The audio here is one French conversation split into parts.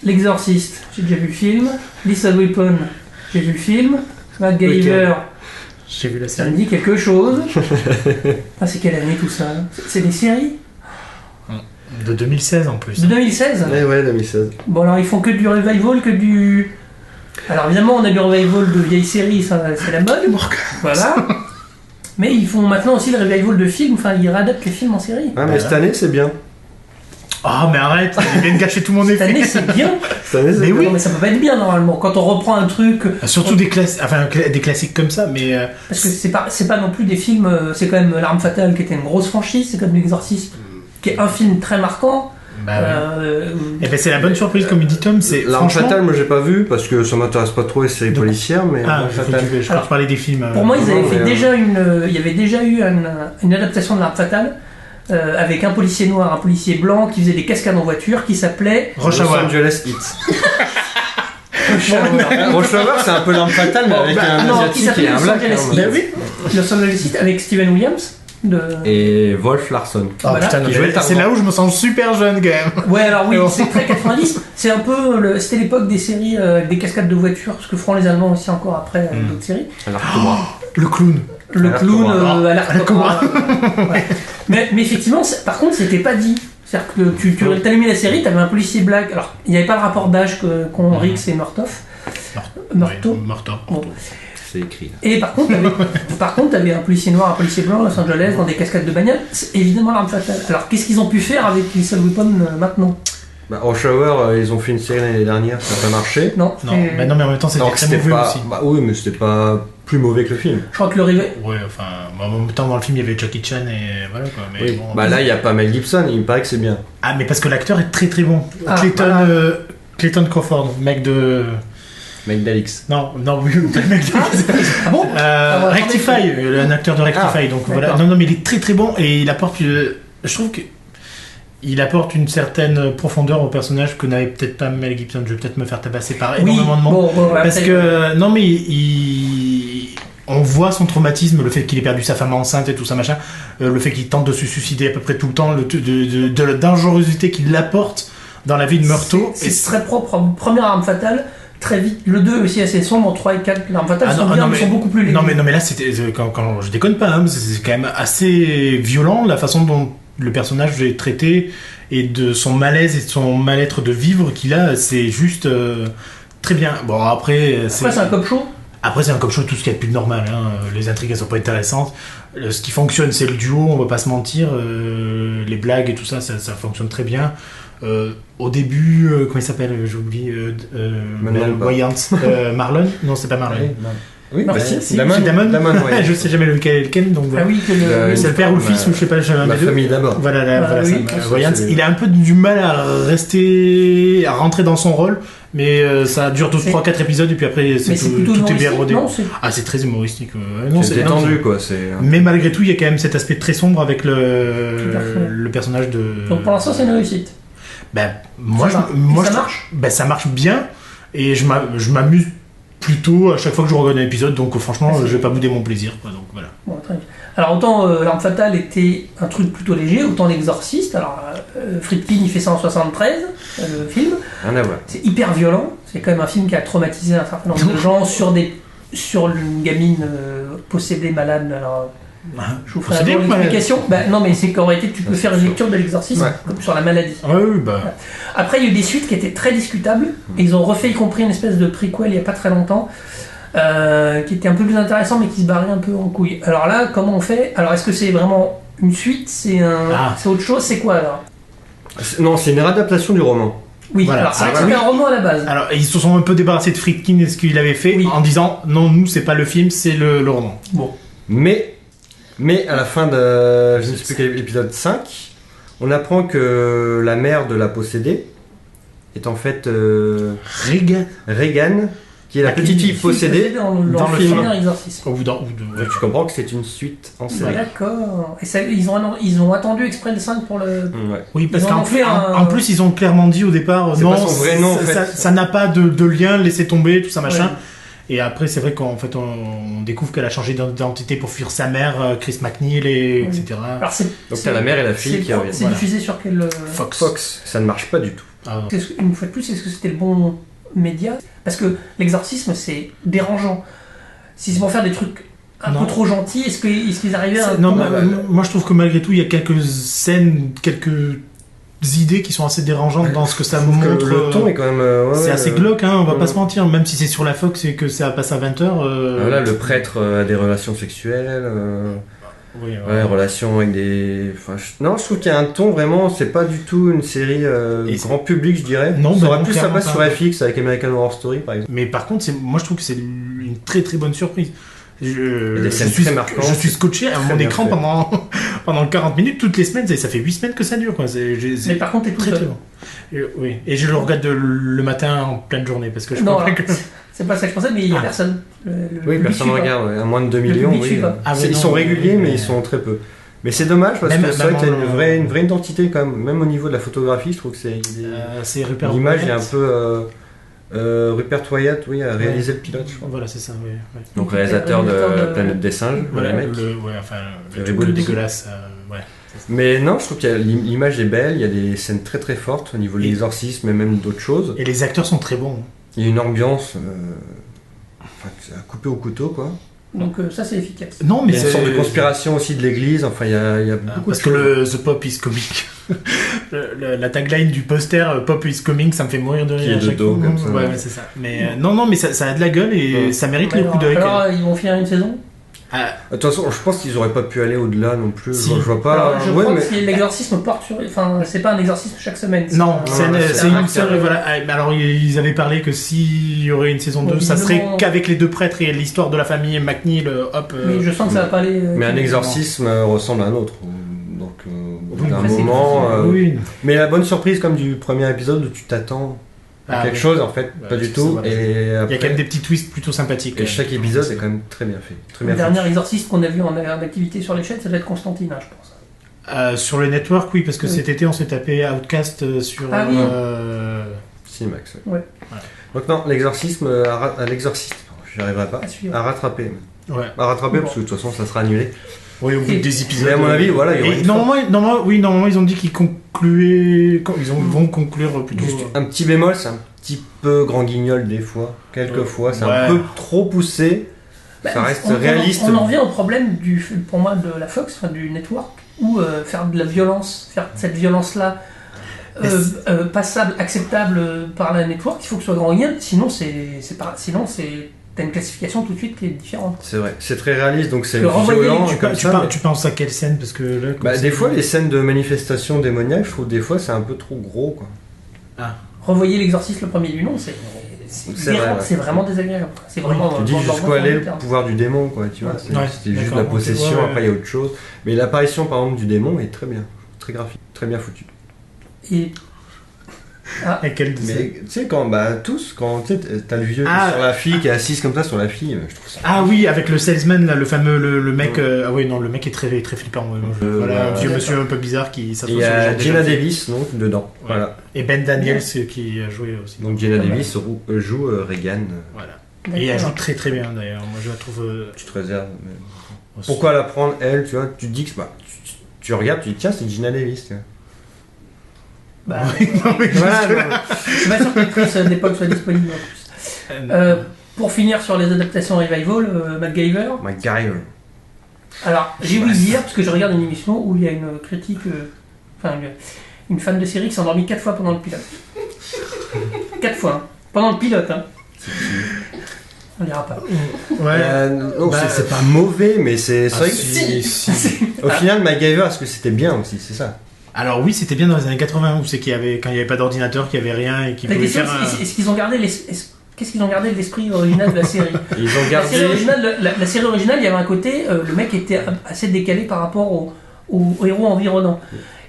L'Exorciste, j'ai déjà vu le film. Lethal Weapon, j'ai vu le film. MacGyver, j'ai vu la ça me série. dit quelque chose. Ah, c'est quelle année tout ça? C'est des séries? De 2016 en plus. De 2016? Ouais, 2016. Bon, alors ils font que du revival, que du... Alors évidemment, on a du revival de vieilles séries, ça, c'est la mode. Voilà. Mais ils font maintenant aussi le revival de films, enfin ils réadaptent les films en série. Ah, mais cette année, c'est bien. Oh, mais arrête, il vient de gâcher tout mon Cette effet. année, c'est bien. Cette année, c'est Mais bien. oui. Non, mais ça peut pas être bien normalement. Quand on reprend un truc... Surtout des classiques comme ça, mais... Parce que c'est pas non plus des films... C'est quand même L'Arme Fatale qui était une grosse franchise, c'est comme L'Exorciste, qui est un film très marquant. Bah oui. Et ben c'est la bonne surprise, comme il dit Tom, c'est L'Arme franchement... Fatale, moi j'ai pas vu parce que ça m'intéresse pas trop les séries Donc- policières, mais Ah, L'Arme je Fatale. crois que tu parlais des films. Pour moi, ils avaient non, fait mais, déjà il y avait déjà eu une adaptation de L'Arme Fatale avec un policier noir, un policier blanc qui faisait des cascades en voiture qui s'appelait Rush Los Hour. Angeles Hits. Rush Hour. Rush Hour, c'est un peu L'Arme Fatale, mais avec un non, qui asiatique et s'appelait un Los black. Angeles hein, Hits. mais- Ben oui. Los Angeles Hits avec Steven Williams. Et Wolf Larson. Oh Voilà. putain, non, Qui jouait mais Tarzan. c'est là où je me sens super jeune quand même. Ouais, alors oui, Alors. c'est très 90. C'est un peu. C'était l'époque des séries avec des cascades de voitures, parce que feront les Allemands aussi encore après d'autres séries. Alors que moi. Le clown. Le Alerte clown, Cobra. Alerte Cobra. Ouais. Mais effectivement, par contre, c'était pas dit. C'est-à-dire que tu t'allumais la série, t'avais un policier black. Alors, il n'y avait pas le rapport d'âge qu'ont Rix et Murtaugh. Murtaugh. Ouais, Murtaugh. Bon. C'est écrit. Là. Et par contre, t'avais un policier noir, un policier blanc à Los Angeles dans des cascades de bagnole. C'est évidemment L'Arme Fatale. Alors, qu'est-ce qu'ils ont pu faire avec Lethal Weapon maintenant? Bah, Rush Hour, ils ont fait une série l'année dernière, ça n'a pas marché. Non, Non, bah non, mais en même temps, c'était Alors que très c'était mauvais pas. aussi. Bah oui, mais c'était pas plus mauvais que le film. je crois que le réveil. Ouais, enfin, en même temps, dans le film, il y avait Jackie Chan et voilà quoi. Mais Oui. bon. Bah là, il y a pas Mel Gibson, il me paraît que c'est bien. Ah, mais parce que l'acteur est très très bon. Ah, Clayton Crawford, mec de. Mec d'Alix. Non, oui, le mec de. Ah bon Ah, ouais, Rectify, un acteur de Rectify. Donc voilà. d'accord. Non, mais il est très très bon et il apporte. Je trouve que. Il apporte une certaine profondeur au personnage que n'avait peut-être pas Mel Gibson. Je vais peut-être me faire tabasser par énormément de monde. bon, Parce après, que. Non, mais on voit son traumatisme, le fait qu'il ait perdu sa femme enceinte et tout ça, machin. Le fait qu'il tente de se suicider à peu près tout le temps, de la dangerosité qu'il apporte dans la vie de Murtaugh. C'est très propre. Première Arme Fatale, très vite. Le 2 aussi assez sombre, 3 et 4, L'Arme Fatale sont beaucoup plus légers. Non, mais là, c'était. Quand je déconne pas, hein, c'est quand même assez violent la façon dont le personnage est traité et de son malaise et de son mal-être de vivre qu'il a, c'est juste très bien. Bon, après Après, c'est un cop show. Après, c'est un cop show, tout ce qu'il y a de plus de normal. Hein. Les intrigues, elles sont pas intéressantes. Ce qui fonctionne, c'est le duo, on va pas se mentir. Les blagues et tout ça, ça fonctionne très bien. Au début, comment il s'appelle? J'ai oublié. Wayans. Marlon? Non, c'est pas Marlon. Oui, Non, bah, si, C'est Damon, ouais. Je sais jamais lequel est lequel, donc voilà. Ah oui, que le. C'est le père ou le fils, ou je sais pas, j'avais un Ma des deux. famille d'abord. Voilà, Ah, oui, ça, ça, Wayans, c'est- il a un peu du mal à rentrer dans son rôle, mais ça dure 3-4 épisodes, et puis après, Mais c'est plutôt tout est bien humoristique, rodé. non, c'est- Ah, c'est très humoristique. Non, C'est non, détendu, quoi. C'est. mais malgré tout, il y a quand même cet aspect très sombre avec Tout à fait. le personnage de. Donc pour l'instant, c'est une réussite. Ben, moi, Ça marche. Ben, ça marche bien, et je m'amuse plutôt à chaque fois que je regarde un épisode, donc franchement, Ah, c'est- je vais pas bouder mon plaisir. Quoi, donc voilà. Bon, très bien. Alors autant L'Arme Fatale était un truc plutôt léger, autant L'Exorciste. Alors Friedkin il fait ça en 73, le film. Rien à voir. C'est hyper violent. C'est quand même un film qui a traumatisé un certain nombre de gens sur une gamine possédée malade. Alors je vous ferai un Possédée jour ou malade? l'explication. Bah, non mais c'est qu'en réalité tu peux faire une lecture de L'Exorciste Ouais. comme sur la maladie. Ah oui, bah. Après, il y a eu des suites qui étaient très discutables. Et ils ont refait, y compris une espèce de prequel il n'y a pas très longtemps, qui était un peu plus intéressant, mais qui se barrait un peu en couille. Alors là, comment on fait? Alors, est-ce que c'est vraiment une suite? C'est autre chose? C'est quoi alors? Non, c'est une réadaptation du roman. Oui, Voilà. alors c'est vrai que Ah, c'était oui. un roman à la base. Alors, ils se sont un peu débarrassés de Friedkin et ce qu'il avait fait Oui. en disant non, nous, c'est pas le film, c'est le roman. Bon. Mais à la fin de. Je ne sais plus quel épisode 5, on apprend que la mère de la possédée est en fait Regan, qui est la petite fille possédée. Dans dans le le film. premier exorcisme. Donc, Tu comprends que c'est une suite en série. D'accord. Et ça, ils ont attendu exprès le 5 pour le. Ouais. oui, parce Ils en ont fait en plus, ils ont clairement dit au départ C'est non, pas son vrai nom, en fait. ça n'a pas de lien, laissez tomber, tout ça, machin. Ouais. Et après, c'est vrai qu'en fait, on découvre qu'elle a changé d'identité pour fuir sa mère, Chris McNeil, et Oui. etc. Alors, Donc t'as la mère et la fille qui reviennent. C'est Voilà. diffusé sur quel. Fox. Fox, ça ne marche pas du tout. Ah, non. Une fois de plus, est-ce que c'était le bon média? Parce que l'exorcisme, c'est dérangeant. Si c'est pour faire des trucs un Non. peu trop gentils, est-ce qu'ils arrivaient à... Non, moi je trouve que malgré tout, il y a quelques scènes, quelques idées qui sont assez dérangeantes dans ce que ça Je trouve que montre. le ton est quand même. C'est assez glauque, hein, on va pas ouais. se mentir, même si c'est sur la Fox et que ça passe à 20h. Voilà, le prêtre a des relations sexuelles. Oui, Ouais, relations avec des. Enfin, non, je trouve qu'il y a un ton vraiment. C'est pas du tout une série Et grand public, je dirais. Non, ça bah aurait non, plus sa clairement place pas. sur FX avec American Horror Story, par exemple. Mais par contre, moi je trouve que c'est une très très bonne surprise. Il y a des scènes très marquantes. Je suis scotché à Très mon bien écran fait. pendant 40 minutes toutes les semaines. Ça fait 8 semaines que ça dure. Quoi. Mais par contre, t'es tout très seul. très bon. Oui. Et je le regarde le matin en pleine journée parce que je Non, crois pas alors, que. c'est pas ça que je pensais, mais il y a Ah. personne. Oui, personne ne regarde, ouais. À moins de 2 Le millions. public Oui. suit pas. Ah, mais Ils non, sont réguliers, mais mais- ils sont très peu. Mais c'est dommage parce Même- que c'est vrai même qu'il y a en- une vraie identité quand même. Même au niveau de la photographie, je trouve que c'est. C'est Rupert L'image est Wyatt. un peu. Rupert Wyatt, oui, a réalisé le pilote, je crois. Voilà, c'est ça. Oui. Donc réalisateur Réalisateur de Planète des singes, Voilà, le mec. le Le truc reboot. dégueulasse. Ouais. Mais non, je trouve que l'image est belle, il y a des scènes très très fortes au niveau de Et- l'exorcisme et même d'autres choses. Et les acteurs sont très bons. Il y a une ambiance à couper au couteau, quoi. Donc ça, c'est efficace. Non, Il mais y a une c'est sorte de conspiration aussi de l'église, enfin il y a Ah, beaucoup parce de que choses. The Pop is coming. La tagline du poster Pop is coming, ça me fait mourir de Qui rire est à de chaque dos, fois. comme ça. Ouais, c'est ça. Mais non, mais ça a de la gueule et Ouais. ça mérite Mais le coup d'œil. alors, ils vont finir une saison. Ah, De toute façon, je pense qu'ils auraient pas pu aller au-delà non plus. Si. Je vois pas. Alors, je Ouais, crois mais- que si l'exorcisme porte sur... Enfin, c'est pas un exorcisme chaque semaine. non, c'est c'est un une acte, seule. Voilà. Ah, mais alors, ils avaient parlé que s'il y aurait une saison 2, ça serait visiblement- qu'avec les deux prêtres et l'histoire de la famille McNeil. Hop. Mais je sens que ça va pas aller... Mais un exorcisme ressemble à un autre. Donc, au bout Oui, d'un après, c'est moment. difficile. Oui. Mais la bonne surprise, comme du premier épisode, où tu t'attends à Ah, quelque oui. chose, en fait, Ouais, pas du c'est tout. ça, voilà. Et Il y a après, quand même des petits twists plutôt sympathiques. et chaque épisode est quand même très bien fait. Très Le bien dernier foutu. exorciste qu'on a vu en activité sur les chaînes, ça doit être Constantine, hein, je pense. Sur le network, oui, parce que Oui. cet été on s'est tapé Outcast sur. Ah oui. Cinemax. Ouais. Donc, non, l'exorcisme, l'exorciste, j'y arriverai pas. À suivre. À rattraper. Ouais. À rattraper, Bon. parce que de toute façon, ça sera annulé. Oui, au bout Et- des épisodes. Mais à mon avis, voilà, il y aura Et une normalement, ils ont dit qu'ils concluaient. Vont conclure plutôt. Juste un petit bémol, c'est un petit peu grand guignol des fois. Quelquefois, c'est un Ouais. peu trop poussé. Bah, Ça reste on- réaliste. On en revient au problème, pour moi, de la Fox, enfin, du network, où faire de la violence, faire cette violence-là passable, acceptable par la network, il faut que ce soit grand guignol, sinon t'as une classification tout de suite qui est différente. C'est vrai, c'est très réaliste, donc c'est Que renvoyer violent. Tu, comme tu ça, par- mais- tu penses à quelle scène parce que là, comme Bah, c'est- des fois, les scènes de manifestation démoniaque, je trouve des fois c'est un peu trop gros, quoi. Revoyer l'exorciste le premier du nom, c'est C'est vrai, ouais. c'est vraiment désagréable. C'est vraiment Tu dis dans jusqu'où le allait le terme. pouvoir du démon, quoi, tu vois. Ouais. C'était juste d'accord, la ok, possession, ouais, ouais. après il y a autre chose. Mais l'apparition, par exemple, du démon est très bien, très graphique, très bien foutu. Et Et quelle Mais tu sais, quand tu sais, t'as le vieux qui Ah. est sur la fille qui est assise comme ça sur la fille, je trouve ça. Ah oui, avec le salesman, là, le fameux, le mec. Ah oui, non, le mec est très, très flippant. Ouais, moi, voilà, un vieux d'accord. monsieur un peu bizarre qui Et s'assoit il sur y les gens a des Jenna gentils. Davis, donc, dedans. Ouais. Voilà. Et Ben Daniels qui a joué aussi. Donc Jenna Ah ouais. Davis joue Regan. Voilà. Et elle joue d'accord. très très bien d'ailleurs. Moi je la trouve. Tu te réserves. Pourquoi la prendre, elle, tu vois? Tu te dis que tu regardes, tu dis tiens, c'est Jenna Davis, tu vois. Bah, Non, mais Voilà, juste là. je suis pas sûr que l'actrice d'époque soit disponible en plus. Pour finir sur les adaptations revival, MacGyver. MacGyver. Alors, j'ai oublié hier, parce que je regarde une émission où il y a une critique, une fan de série qui s'est endormie 4 fois pendant le pilote. 4 fois, hein. Pendant le pilote, hein. On dira pas. Ouais. Non, Bah, c'est pas mauvais, mais c'est Ah, vrai que si. au final, MacGyver, est-ce que c'était bien aussi? C'est ça. Alors oui, c'était bien dans les années 80 où c'est qu'il y avait quand il n'y avait pas d'ordinateur, qu'il n'y avait rien et qu'il La pouvait question, faire. est-ce qu'ils ont gardé qu'est-ce qu'ils ont gardé de l'esprit original de la série? Et ils ont La gardé. série originale, la série originale, il y avait un côté, le mec était assez décalé par rapport au héros environnant.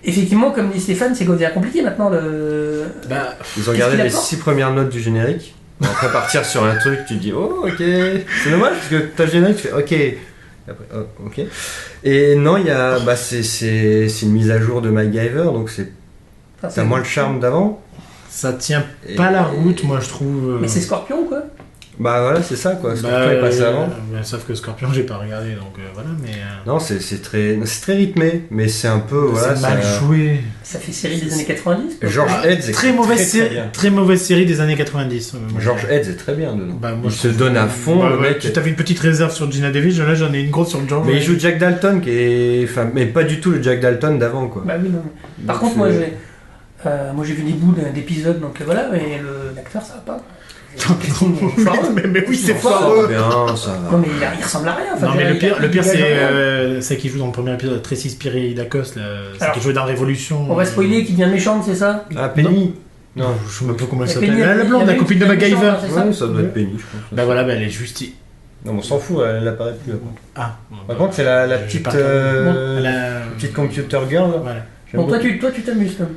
Effectivement, comme dit Stéphane, c'est compliqué maintenant. Bah, Ils ont Qu'est-ce gardé qu'il les apporte 6 premières notes du générique. Et après partir sur un truc, tu te dis oh ok. C'est dommage parce que t'as le générique, tu fais ok. Et après, oh, ok. Et non, il y a c'est une mise à jour de MacGyver, donc t'as moins le charme d'avant. ça tient Et- pas la route, moi je trouve. Mais c'est Scorpion, quoi. Bah voilà, c'est ça quoi. Scorpion Bah, est passé avant. Sauf que Scorpion, j'ai pas regardé, donc voilà, mais. Non, c'est très rythmé, mais c'est un peu. Voilà, c'est mal ça- joué. Ça fait série des années 90. quoi. George Heads est Très mauvaise très série, bien. très mauvaise série des années 90. George Heads est très bien dedans. Bah, moi, Il je se trouve- donne à fond, Bah, le ouais, mec. tu avais une petite réserve sur Gina Davis, là j'en ai une grosse sur George. Mais il joue Jack Dalton qui est. Enfin, mais pas du tout le Jack Dalton d'avant quoi. Bah oui, non. Par Donc, contre, moi j'ai vu des bouts d'épisodes, donc voilà, et l'acteur ça va pas. mais oui, c'est ça va foireux. bien, ça va. Non mais il ressemble à rien. Enfin, Non, mais le pire il c'est dégage rien. celle qui joue dans le premier épisode, Tracy Spiridakos, celle Alors, qui jouait dans Révolution. On va spoiler qui devient méchante, c'est ça? Ah, Penny. Non, je sais même pas comment elle Et s'appelle. Penny, La blonde, il y la avait copine de une qui devient MacGyver. méchante, c'est ça Ouais, ça doit être Penny, je pense. Bah voilà, bah elle est juste. Non, mais on s'en fout, elle apparaît plus après. Ah. Par contre, c'est la J'ai petite, pas regardé. la petite computer girl. Là. Voilà. J'aime Bon, toi beaucoup. tu t'amuses quand même.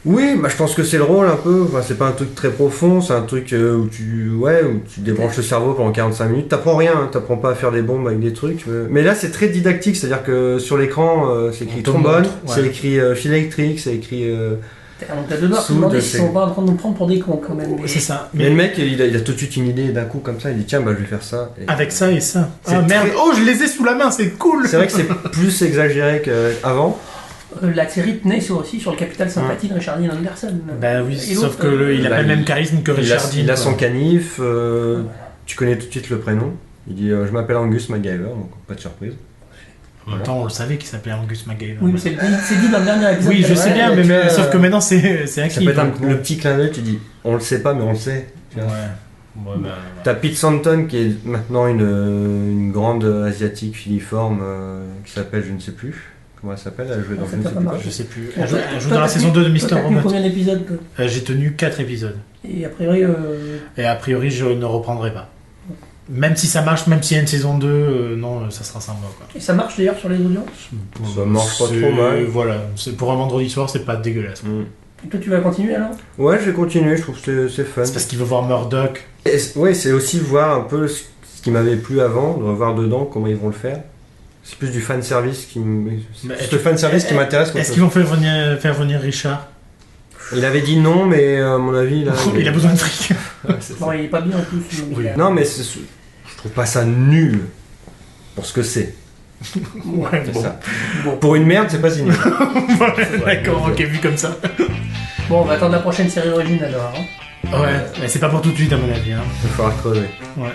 Oui, bah je pense que c'est le rôle un peu. Enfin, c'est pas un truc très profond, c'est un truc où tu débranches le cerveau pendant 45 minutes. T'apprends rien, hein, t'apprends pas à faire des bombes avec des trucs. Mais là, c'est très didactique, c'est-à-dire que sur l'écran, c'est écrit On te trombone, montre, ouais. c'est écrit fil électrique, c'est écrit. Donc t'as deux doigts, te Sous demander de s'ils ces- sont pas en train de nous prendre pour des cons quand même. C'est ça. Mais le mec, il a tout de suite une idée d'un coup comme ça. Il dit tiens, bah je vais faire ça. Et- Avec ça et ça. C'est Ah merde, très- oh je les ai sous la main, c'est cool. C'est vrai que c'est plus exagéré qu'avant. La série tenait aussi sur le capital sympathie de Richard Dean Anderson. Bah oui, Et sauf l'autre, que il a bah, pas le il- même charisme que Il a, Richard Dean. il a quoi. son canif, tu connais tout de suite le prénom. Il dit je m'appelle Angus MacGyver, donc pas de surprise. En même temps, on le savait qu'il s'appelait Angus MacGyver. Oui, mais c'est dit dans le dernier épisode. Oui, je sais Ouais, bien, mais tu vois, sauf que maintenant c'est Ça acquis. peut être donc, le petit clin d'œil, tu dis on le sait pas, mais on le sait. Tu Ouais. vois. Ouais, bah, T'as Pete Santon qui est maintenant une grande asiatique filiforme qui s'appelle je ne sais plus. Comment elle s'appelle? Elle a joué dans Ça je ne t'a sais pas plus marqué. quoi. je sais plus. Toi, Elle joue toi, dans la t'as saison tenu- 2 de toi, Mr. t'as tenu Robot. combien d'épisodes toi J'ai tenu 4 épisodes. Et a priori, Et a priori, je ne reprendrai pas. Même si ça marche, même s'il y a une saison 2, non, ça sera sans moi. Quoi. et ça marche d'ailleurs sur les audiences. Ça marche pas C'est- trop mal. Voilà, c'est pour un vendredi soir, c'est pas dégueulasse. Mm. Et toi tu vas continuer alors? Ouais, je vais continuer, je trouve que c'est fun. C'est parce qu'il veut voir Murdoch. Ouais, c'est aussi voir un peu ce qui m'avait plu avant, de revoir dedans comment ils vont le faire. C'est plus du fan service qui c'est le fan service qui m'intéresse. Est-ce qu'ils vont faire venir Richard? Il avait dit non, mais à mon avis, là, Il a besoin de fric. Ouais, c'est ça. Bon, il est pas bien en plus. Oui. Non, mais je trouve pas ça nul pour ce que c'est. Ouais, C'est bon. ça. Bon. Pour une merde, c'est pas si nul. D'accord, ok, vu comme ça. Bon, on va attendre la prochaine série originale alors. Hein. Ouais, mais c'est pas pour tout de suite à mon avis. Hein. Il va falloir crever. Ouais.